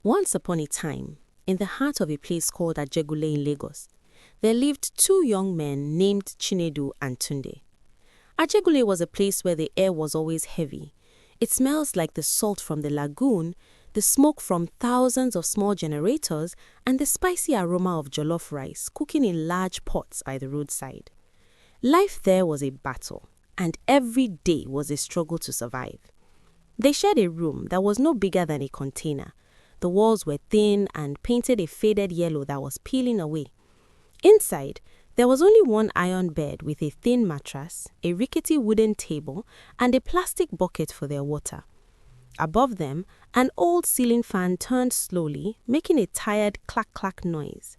Once upon a time, in the heart of a place called Ajegunle in Lagos, there lived two young men named Chinedu and Tunde. Ajegunle was a place where the air was always heavy. It smells like the salt from the lagoon, the smoke from thousands of small generators, and the spicy aroma of jollof rice cooking in large pots by the roadside. Life there was a battle, and every day was a struggle to survive. They shared a room that was no bigger than a container. The walls were thin and painted a faded yellow that was peeling away. Inside, there was only one iron bed with a thin mattress, a rickety wooden table, and a plastic bucket for their water. Above them, an old ceiling fan turned slowly, making a tired clack-clack noise.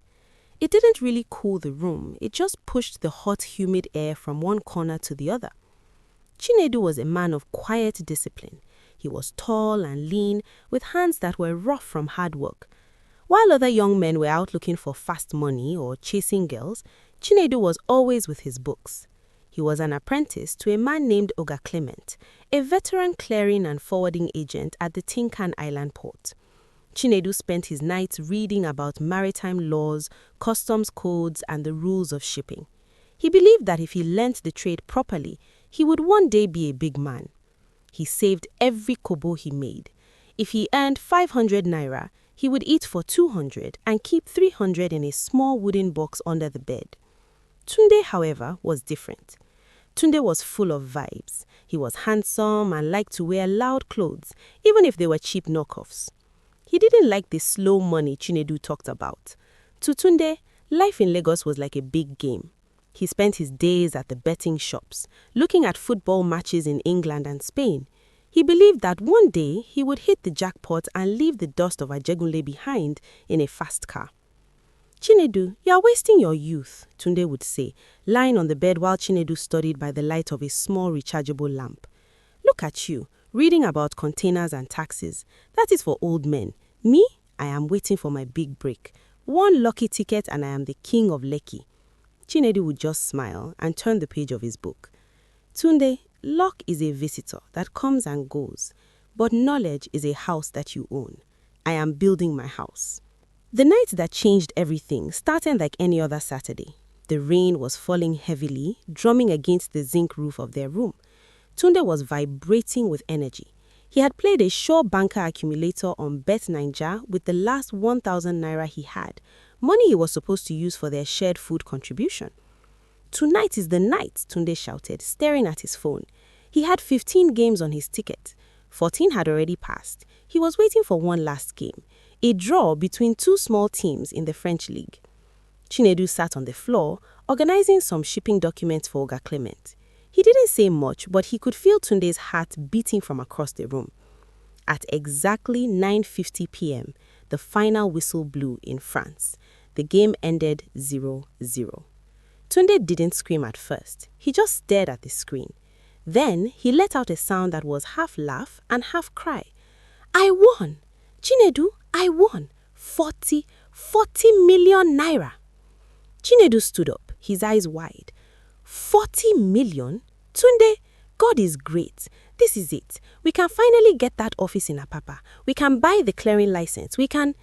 It didn't really cool the room, it just pushed the hot, humid air from one corner to the other. Chinedu was a man of quiet discipline. He was tall and lean, with hands that were rough from hard work. While other young men were out looking for fast money or chasing girls, Chinedu was always with his books. He was an apprentice to a man named Oga Clement, a veteran clearing and forwarding agent at the Tinkan Island port. Chinedu spent his nights reading about maritime laws, customs codes, and the rules of shipping. He believed that if he learnt the trade properly, he would one day be a big man. He saved every kobo he made. If he earned 500 naira, he would eat for 200 and keep 300 in a small wooden box under the bed. Tunde, however, was different. Tunde was full of vibes. He was handsome and liked to wear loud clothes, even if they were cheap knockoffs. He didn't like the slow money Chinedu talked about. To Tunde, life in Lagos was like a big game. He spent his days at the betting shops, looking at football matches in England and Spain. He believed that one day he would hit the jackpot and leave the dust of Ajegunle behind in a fast car. "Chinedu, you are wasting your youth," Tunde would say, lying on the bed while Chinedu studied by the light of a small rechargeable lamp. "Look at you, reading about containers and taxes. That is for old men. Me, I am waiting for my big break. One lucky ticket and I am the king of Lekki." Chinedu would just smile and turn the page of his book. "Tunde, luck is a visitor that comes and goes, but knowledge is a house that you own. I am building my house." The night that changed everything started like any other Saturday. The rain was falling heavily, drumming against the zinc roof of their room. Tunde was vibrating with energy. He had played a sure banker accumulator on Bet Naija with the last 1,000 naira he had, money he was supposed to use for their shared food contribution. "Tonight is the night," Tunde shouted, staring at his phone. He had 15 games on his ticket. 14 had already passed. He was waiting for one last game, a draw between two small teams in the French league. Chinedu sat on the floor, organizing some shipping documents for Oga Clement. He didn't say much, but he could feel Tunde's heart beating from across the room. At exactly 9:50 p.m., the final whistle blew in France. The game ended 0-0. Tunde didn't scream at first. He just stared at the screen. Then he let out a sound that was half laugh and half cry. "I won! Chinedu, I won! 40 million naira!" Chinedu stood up, his eyes wide. 40 million? Tunde, God is great. This is it. We can finally get that office in Apapa. We can buy the clearing license. We can...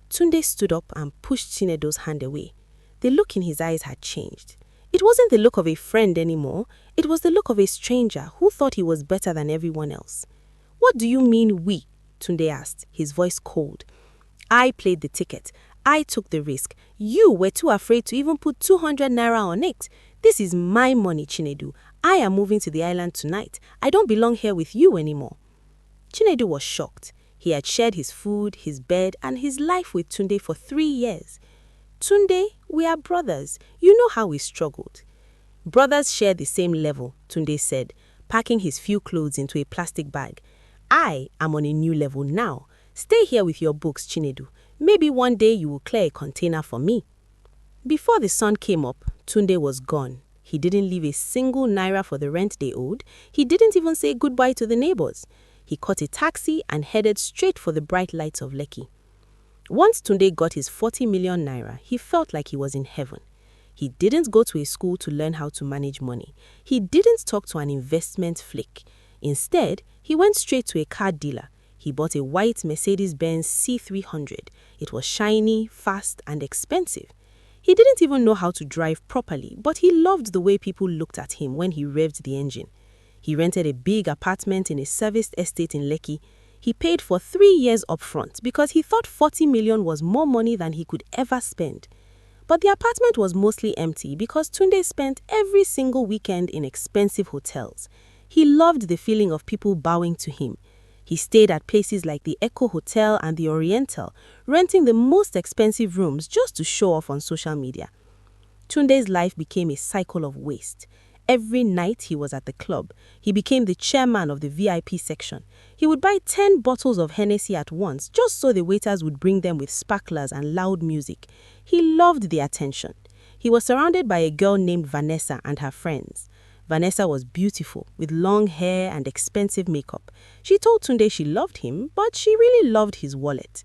Tunde stood up and pushed Chinedu's hand away. The look in his eyes had changed. It wasn't the look of a friend anymore. It was the look of a stranger who thought he was better than everyone else. "What do you mean we?" Tunde asked, his voice cold. "I played the ticket. I took the risk. You were too afraid to even put 200 naira on it. This is my money, Chinedu. I am moving to the island tonight. I don't belong here with you anymore." Chinedu was shocked. He had shared his food, his bed, and his life with Tunde for 3 years. "Tunde, we are brothers. You know how we struggled." "Brothers share the same level," Tunde said, packing his few clothes into a plastic bag. "I am on a new level now. Stay here with your books, Chinedu. Maybe one day you will clear a container for me." Before the sun came up, Tunde was gone. He didn't leave a single naira for the rent they owed. He didn't even say goodbye to the neighbors. He caught a taxi and headed straight for the bright lights of Lekki. Once Tunde got his 40 million naira, he felt like he was in heaven. He didn't go to a school to learn how to manage money. He didn't talk to an investment flick. Instead, he went straight to a car dealer. He bought a white Mercedes-Benz C300. It was shiny, fast, and expensive. He didn't even know how to drive properly, but he loved the way people looked at him when he revved the engine. He rented a big apartment in a serviced estate in Lekki. He paid for 3 years upfront because he thought 40 million was more money than he could ever spend. But the apartment was mostly empty because Tunde spent every single weekend in expensive hotels. He loved the feeling of people bowing to him. He stayed at places like the Echo Hotel and the Oriental, renting the most expensive rooms just to show off on social media. Tunde's life became a cycle of waste. Every night he was at the club. He became the chairman of the VIP section. He would buy 10 bottles of Hennessy at once just so the waiters would bring them with sparklers and loud music. He loved the attention. He was surrounded by a girl named Vanessa and her friends. Vanessa was beautiful, with long hair and expensive makeup. She told Tunde she loved him, but she really loved his wallet.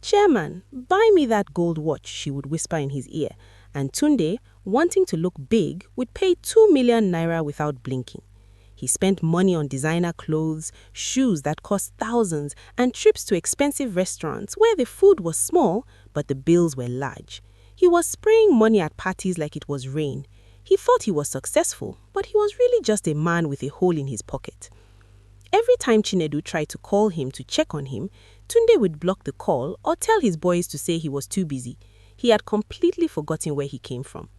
"Chairman, buy me that gold watch," she would whisper in his ear. And Tunde, wanting to look big, would pay 2 million naira without blinking. He spent money on designer clothes, shoes that cost thousands, and trips to expensive restaurants where the food was small, but the bills were large. He was spraying money at parties like it was rain. He thought he was successful, but he was really just a man with a hole in his pocket. Every time Chinedu tried to call him to check on him, Tunde would block the call or tell his boys to say he was too busy. He had completely forgotten where he came from.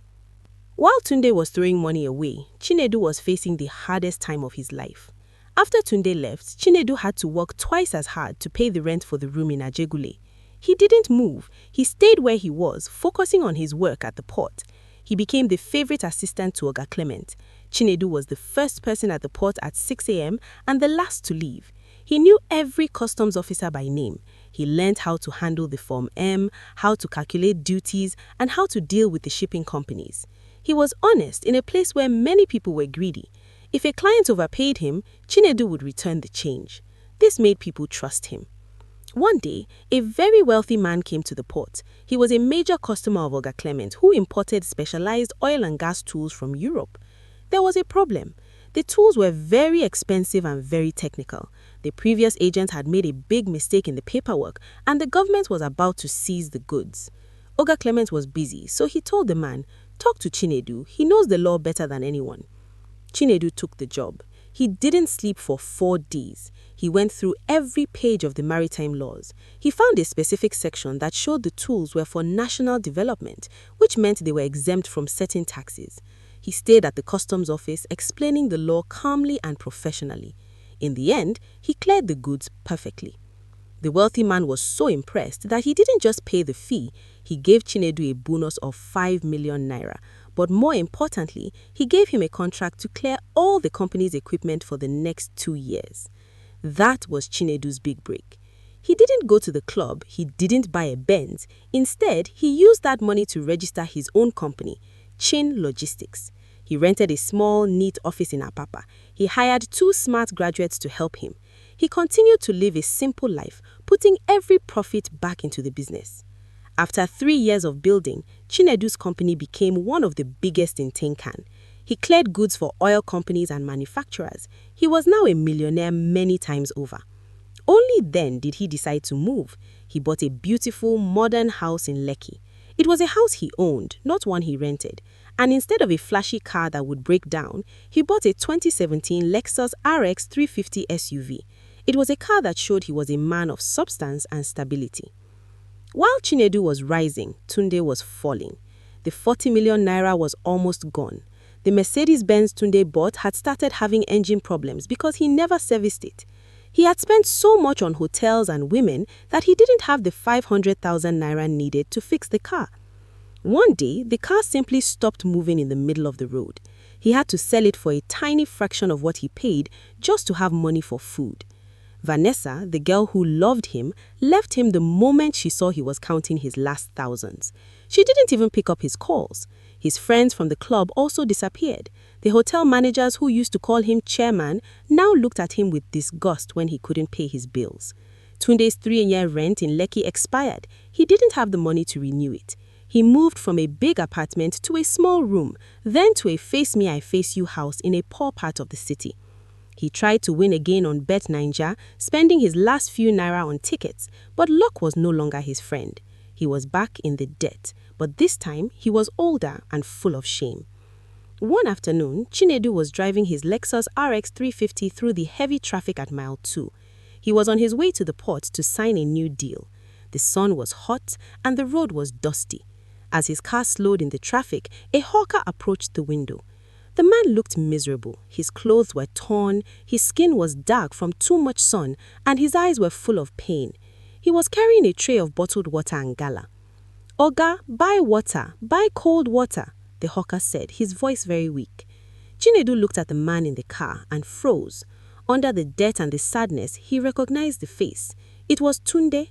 While Tunde was throwing money away, Chinedu was facing the hardest time of his life. After Tunde left, Chinedu had to work twice as hard to pay the rent for the room in Ajegunle. He didn't move. He stayed where he was, focusing on his work at the port. He became the favorite assistant to Oga Clement. Chinedu was the first person at the port at 6 a.m. and the last to leave. He knew every customs officer by name. He learned how to handle the Form M, how to calculate duties, and how to deal with the shipping companies. He was honest in a place where many people were greedy. If a client overpaid him, Chinedu would return the change. This made people trust him. One day, a very wealthy man came to the port. He was a major customer of Oga Clement, who imported specialized oil and gas tools from Europe. There was a problem. The tools were very expensive and very technical. The previous agent had made a big mistake in the paperwork, and the government was about to seize the goods. Oga Clement was busy, so he told the man, "Talk to Chinedu. He knows the law better than anyone." Chinedu took the job. He didn't sleep for 4 days. He went through every page of the maritime laws. He found a specific section that showed the tools were for national development, which meant they were exempt from certain taxes. He stayed at the customs office, explaining the law calmly and professionally. In the end, he cleared the goods perfectly. The wealthy man was so impressed that he didn't just pay the fee, he gave Chinedu a bonus of 5 million naira. But more importantly, he gave him a contract to clear all the company's equipment for the next 2 years. That was Chinedu's big break. He didn't go to the club, he didn't buy a Benz. Instead, he used that money to register his own company, Chin Logistics. He rented a small, neat office in Apapa. He hired 2 smart graduates to help him. He continued to live a simple life, putting every profit back into the business. After 3 years of building, Chinedu's company became one of the biggest in Tenkan. He cleared goods for oil companies and manufacturers. He was now a millionaire many times over. Only then did he decide to move. He bought a beautiful, modern house in Lekki. It was a house he owned, not one he rented. And instead of a flashy car that would break down, he bought a 2017 Lexus RX 350 SUV. It was a car that showed he was a man of substance and stability. While Chinedu was rising, Tunde was falling. The 40 million naira was almost gone. The Mercedes-Benz Tunde bought had started having engine problems because he never serviced it. He had spent so much on hotels and women that he didn't have the 500,000 naira needed to fix the car. One day, the car simply stopped moving in the middle of the road. He had to sell it for a tiny fraction of what he paid just to have money for food. Vanessa, the girl who loved him, left him the moment she saw he was counting his last thousands. She didn't even pick up his calls. His friends from the club also disappeared. The hotel managers who used to call him chairman now looked at him with disgust when he couldn't pay his bills. Tunde's 3-year rent in Lekki expired. He didn't have the money to renew it. He moved from a big apartment to a small room, then to a face-me-I-face-you house in a poor part of the city. He tried to win again on Bet Ninja, spending his last few naira on tickets, but luck was no longer his friend. He was back in the debt, but this time he was older and full of shame. One afternoon, Chinedu was driving his Lexus RX 350 through the heavy traffic at Mile 2. He was on his way to the port to sign a new deal. The sun was hot and the road was dusty. As his car slowed in the traffic, a hawker approached the window. The man looked miserable. His clothes were torn, his skin was dark from too much sun, and his eyes were full of pain. He was carrying a tray of bottled water and gala. "Oga, buy water, buy cold water," the hawker said, his voice very weak. Chinedu looked at the man in the car and froze. Under the dirt and the sadness, he recognized the face. It was Tunde.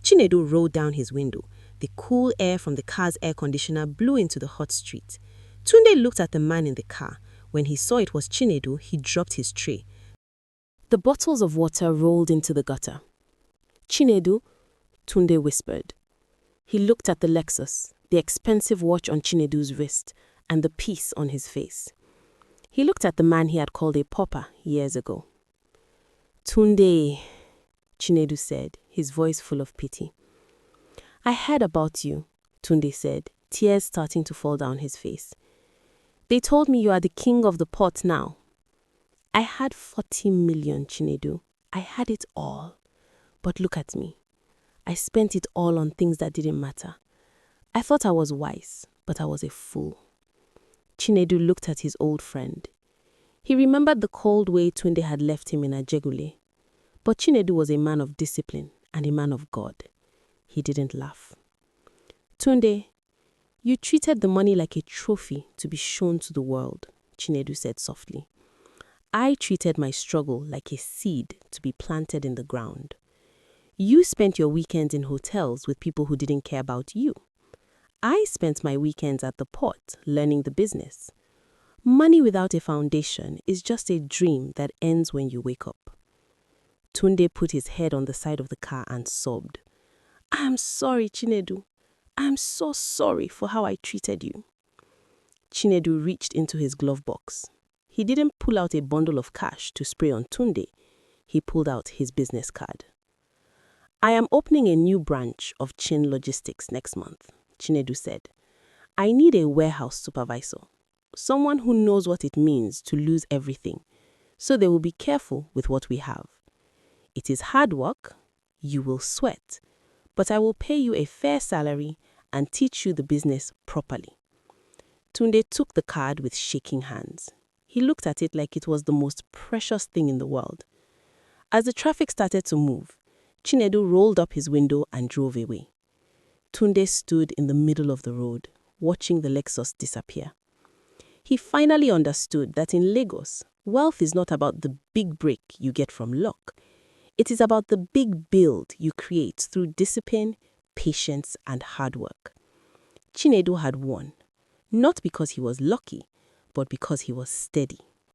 Chinedu rolled down his window. The cool air from the car's air conditioner blew into the hot street. Tunde looked at the man in the car. When he saw it was Chinedu, he dropped his tray. The bottles of water rolled into the gutter. "Chinedu," Tunde whispered. He looked at the Lexus, the expensive watch on Chinedu's wrist, and the peace on his face. He looked at the man he had called a pauper years ago. "Tunde," Chinedu said, his voice full of pity. "I heard about you," Tunde said, tears starting to fall down his face. "They told me you are the king of the port now." "I had 40 million, Chinedu. I had it all. But look at me. I spent it all on things that didn't matter. I thought I was wise, but I was a fool." Chinedu looked at his old friend. He remembered the cold way Tunde had left him in Ajegunle. But Chinedu was a man of discipline and a man of God. He didn't laugh. "Tunde, you treated the money like a trophy to be shown to the world," Chinedu said softly. "I treated my struggle like a seed to be planted in the ground. You spent your weekends in hotels with people who didn't care about you. I spent my weekends at the port learning the business. Money without a foundation is just a dream that ends when you wake up." Tunde put his head on the side of the car and sobbed. "I am sorry, Chinedu. I am so sorry for how I treated you." Chinedu reached into his glove box. He didn't pull out a bundle of cash to spray on Tunde. He pulled out his business card. "I am opening a new branch of Chin Logistics next month," Chinedu said. "I need a warehouse supervisor, someone who knows what it means to lose everything, so they will be careful with what we have. It is hard work, you will sweat, but I will pay you a fair salary and teach you the business properly." Tunde took the card with shaking hands. He looked at it like it was the most precious thing in the world. As the traffic started to move, Chinedu rolled up his window and drove away. Tunde stood in the middle of the road, watching the Lexus disappear. He finally understood that in Lagos, wealth is not about the big break you get from luck. It is about the big build you create through discipline, patience, and hard work. Chinedu had won, not because he was lucky, but because he was steady.